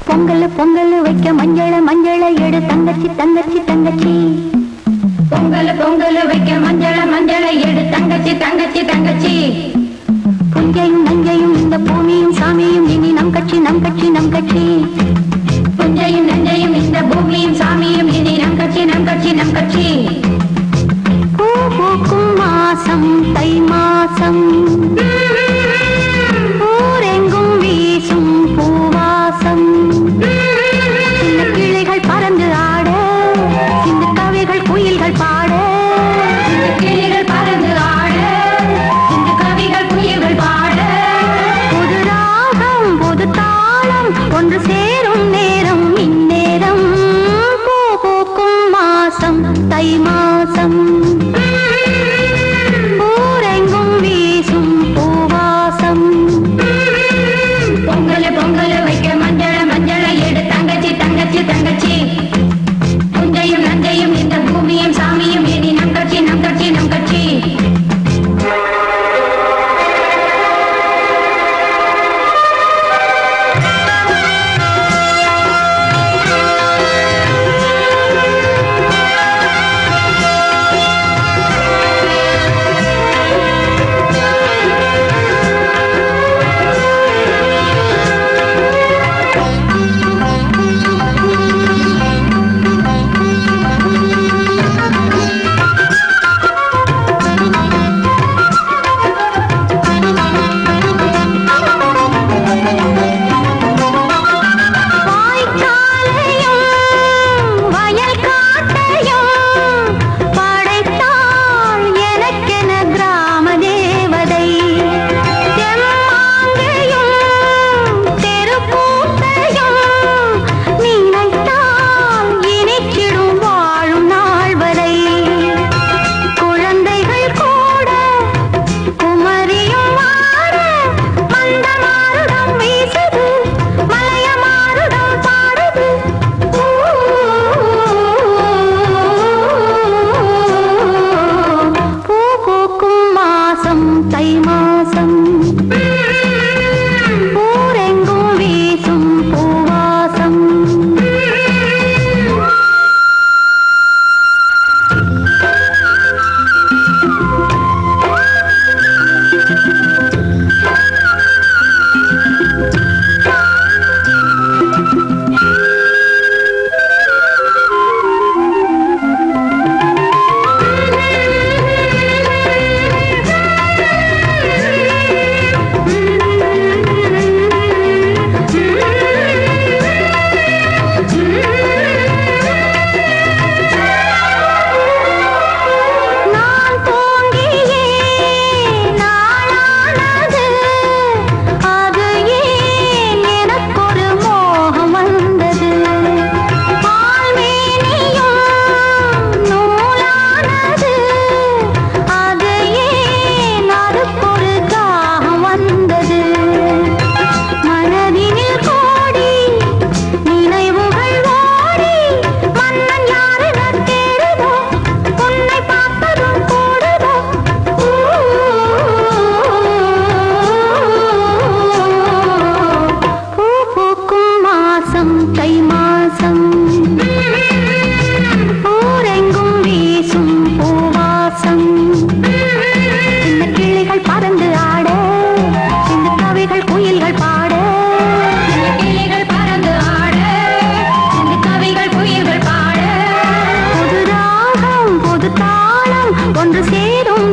பொங்கல் பொங்கல் வைக்க மஞ்சள மஞ்சள எடு தங்கச்சி தங்கச்சி தங்கச்சி. பொங்கல் பொங்கல் வைக்க மஞ்சள மஞ்சள எடு தங்கச்சி தங்கச்சி தங்கச்சி. புஞ்சையும் நஞ்சையும் இந்த பூமியும் சாமியும் இனி நம் கட்சி நம் கட்சி நம் கட்சி. புஞ்சையும் நஞ்சையும் இந்த பூமியும் சாமியும் இனி நம் கட்சி நம் கட்சி நம் கட்சி. பூ பூக்கும் மாசம் தை மாசம், ஊரெங்கும் வீசும் பூவாசம். சின்ன கிளிகள் பறந்து ஆட, சின்ன கவிகள் குயில்கள் பாட. சின்ன கிளிகள் பறந்து ஆட, சின்ன கவிகள் குயில்கள் பாட. புது ராகம் புது தாளம் ஒன்று சேரும் நேரம் இந்நேரம். பூ பூக்கும் மாசம் தை மாசம், ஊரெங்கும் வீசும் பூவாசம். பொங்கல் பொங்கல் வைக்க மஞ்சள மஞ்சள எடு தங்கச்சி தங்கச்சி தங்கச்சி. புஞ்சையும் நஞ்சையும் இந்த பூமியும் சாமியும் இனி நம் கட்சி நம் கட்சி நம் கட்சி. ஒன்று சேரும்